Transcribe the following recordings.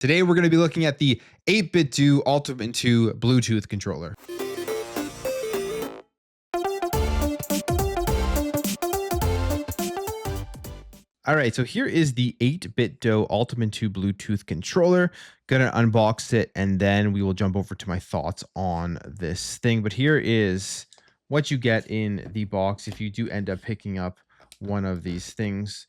Today we're going to be looking at the 8BitDO Ultimate 2 Bluetooth controller. All right, so here is the 8BitDO Ultimate 2 Bluetooth controller. Gonna unbox it and then we will jump over to my thoughts on this thing. But here is what you get in the box if you do end up picking up one of these things.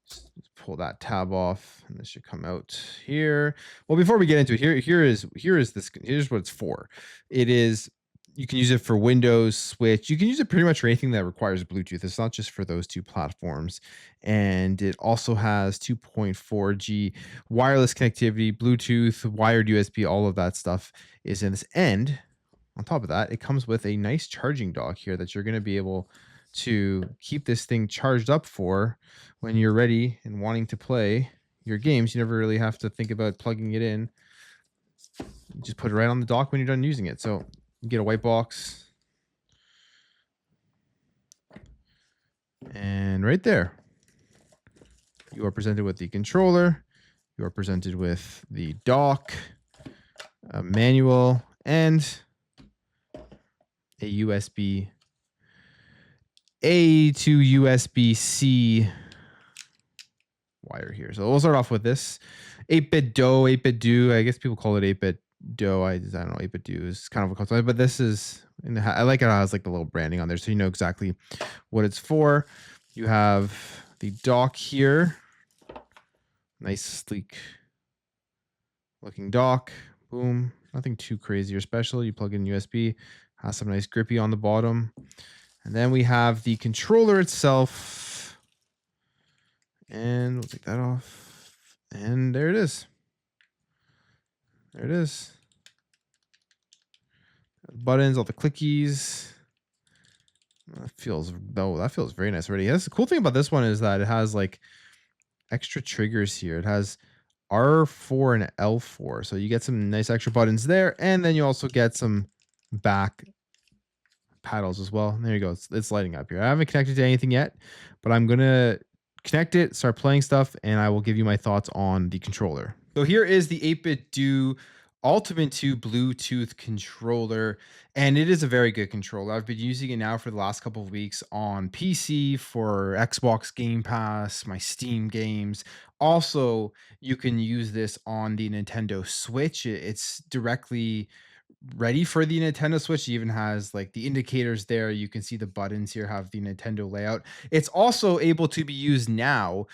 Just pull that tab off and this should come out here. Well, before we get into it, here's what it's for. It is, you can use it for Windows, Switch. You can use it pretty much for anything that requires Bluetooth. It's not just for those two platforms. And it also has 2.4G wireless connectivity, Bluetooth, wired USB, all of that stuff is in this. And on top of that, it comes with a nice charging dock here that you're going to be able to keep this thing charged up for when you're ready and wanting to play your games. You never really have to think about plugging it in. You just put it right on the dock when you're done using it. So you get a white box. And right there, you are presented with the controller. You are presented with the dock, a manual, and a USB A to USB-C wire here. So we'll start off with this 8BitDO, 8BitDO. I guess people call it 8BitDO. I don't know. 8BitDO is kind of a concept, but this is, I like it how it has like the little branding on there, so you know exactly what it's for. You have the dock here. Nice, sleek looking dock. Boom. Nothing too crazy or special. You plug in USB. Has some nice grippy on the bottom. And then we have the controller itself. And we'll take that off. And there it is. There it is. Buttons, all the clickies. That feels very nice already. Yes, the cool thing about this one is that it has like extra triggers here. It has R4 and L4. So you get some nice extra buttons there. And then you also get some back paddles as well. There you go. It's lighting up here. I haven't connected to anything yet, but I'm going to connect it, start playing stuff, and I will give you my thoughts on the controller. So here is the 8BitDO Ultimate 2 Bluetooth controller, and it is a very good controller. I've been using it now for the last couple of weeks on PC for Xbox Game Pass, my Steam games. Also, you can use this on the Nintendo Switch. It's directly ready for the Nintendo Switch. It even has like the indicators there. You can see the buttons here have the Nintendo layout. It's also able to be used now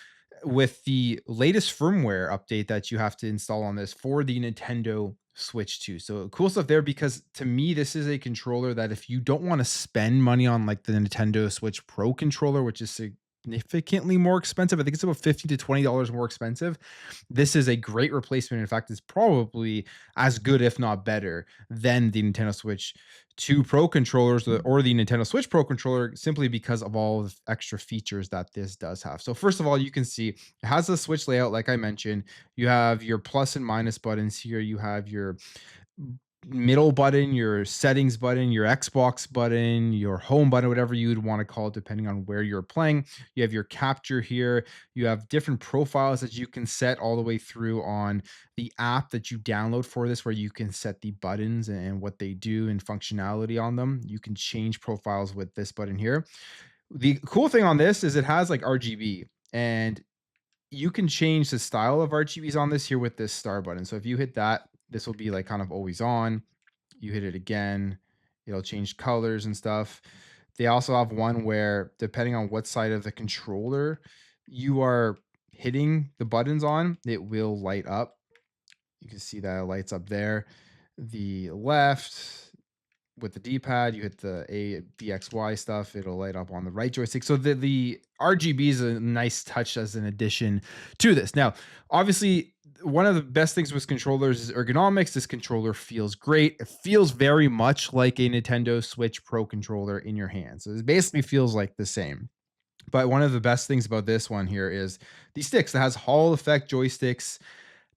with the latest firmware update that you have to install on this for the Nintendo Switch 2. So cool stuff there, because to me, this is a controller that if you don't want to spend money on like the Nintendo Switch Pro controller, which is significantly more expensive, I think it's about $15 to $20 more expensive, this is a great replacement. In fact, it's probably as good, if not better, than the Nintendo Switch 2 Pro controllers or the Nintendo Switch Pro controller, simply because of all the extra features that this does have. So first of all, you can see it has the Switch layout, like I mentioned. You have your plus and minus buttons here. You have your middle button, your settings button, your Xbox button, your home button, whatever you would want to call it, depending on where you're playing. You have your capture here. You have different profiles that you can set all the way through on the app that you download for this, where you can set the buttons and what they do and functionality on them. You can change profiles with this button here. The cool thing on this is it has like RGB, and you can change the style of RGBs on this here with this star button. So if you hit that, this will be like kind of always on. You hit it again, it'll change colors and stuff. They also have one where, depending on what side of the controller you are hitting the buttons on, it will light up. You can see that it lights up there. The left, with the D-pad, you hit the DXY stuff, it'll light up on the right joystick. So the RGB is a nice touch as an addition to this. Now, obviously, one of the best things with controllers is ergonomics. This controller feels great. It feels very much like a Nintendo Switch Pro controller in your hand. So it basically feels like the same. But one of the best things about this one here is the sticks. It has Hall effect joysticks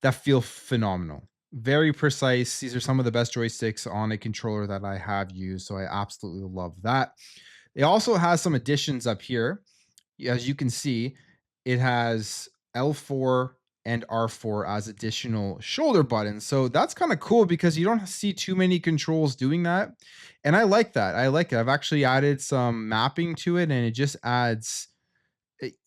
that feel phenomenal. Very precise. These are some of the best joysticks on a controller that I have used, so I absolutely love that. It also has some additions up here. As you can see, it has L4 and R4 as additional shoulder buttons. So that's kind of cool because you don't see too many controls doing that. And I like that. I like it. I've actually added some mapping to it, and it just adds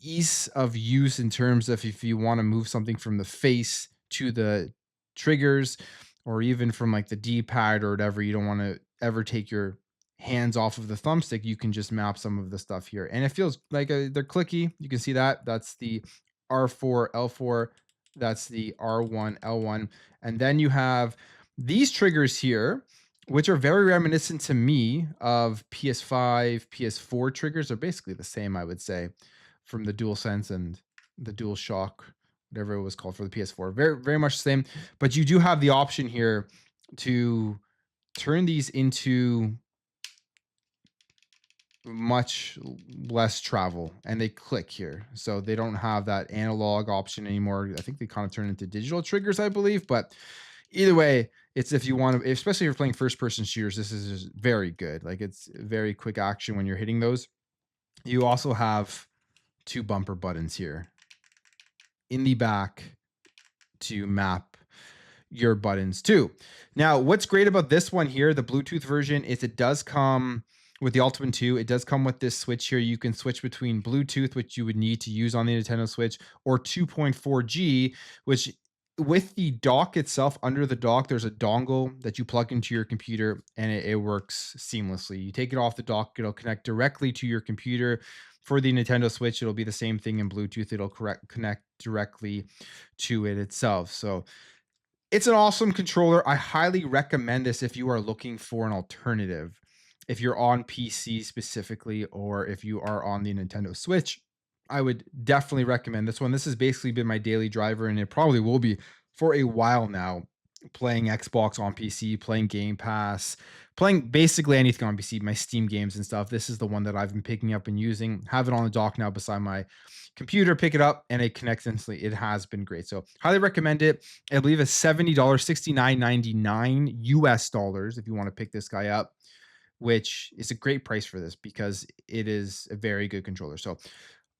ease of use in terms of if you want to move something from the face to the triggers, or even from like the D-pad or whatever, you don't want to ever take your hands off of the thumbstick, you can just map some of the stuff here. And it feels like they're clicky. You can see that. That's the R4, L4. That's the R1, L1. And then you have these triggers here, which are very reminiscent to me of PS5, PS4 triggers. Are basically the same, I would say, from the DualSense and the DualShock, whatever it was called for the PS4. Very, very much the same. But you do have the option here to turn these into much less travel, and they click here. So they don't have that analog option anymore. I think they kind of turn into digital triggers, I believe. But either way, it's if you want to, especially if you're playing first person shooters, this is just very good. Like it's very quick action when you're hitting those. You also have 2 bumper buttons here in the back to map your buttons too. Now, what's great about this one here, the Bluetooth version, is it does come with the Ultimate 2. It does come with this switch here. You can switch between Bluetooth, which you would need to use on the Nintendo Switch, or 2.4G, which with the dock itself, under the dock, there's a dongle that you plug into your computer, and it works seamlessly. You take it off the dock, it'll connect directly to your computer. For the Nintendo Switch, it'll be the same thing in Bluetooth. It'll connect directly to it itself. So it's an awesome controller. I highly recommend this if you are looking for an alternative. If you're on PC specifically, or if you are on the Nintendo Switch, I would definitely recommend this one. This has basically been my daily driver, and it probably will be for a while now. Playing Xbox on PC, playing Game Pass, playing basically anything on PC, my Steam games and stuff. This is the one that I've been picking up and using. Have it on the dock now beside my computer, pick it up, and it connects instantly. It has been great. So highly recommend it. I believe it's $70, $69.99 US dollars if you want to pick this guy up, which is a great price for this because it is a very good controller. So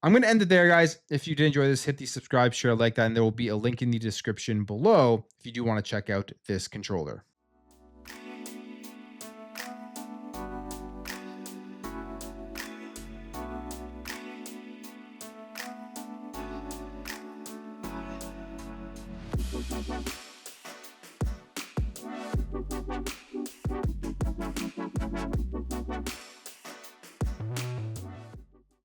I'm going to end it there, guys. If you did enjoy this, hit the subscribe, share, like that, and there will be a link in the description below if you do want to check out this controller.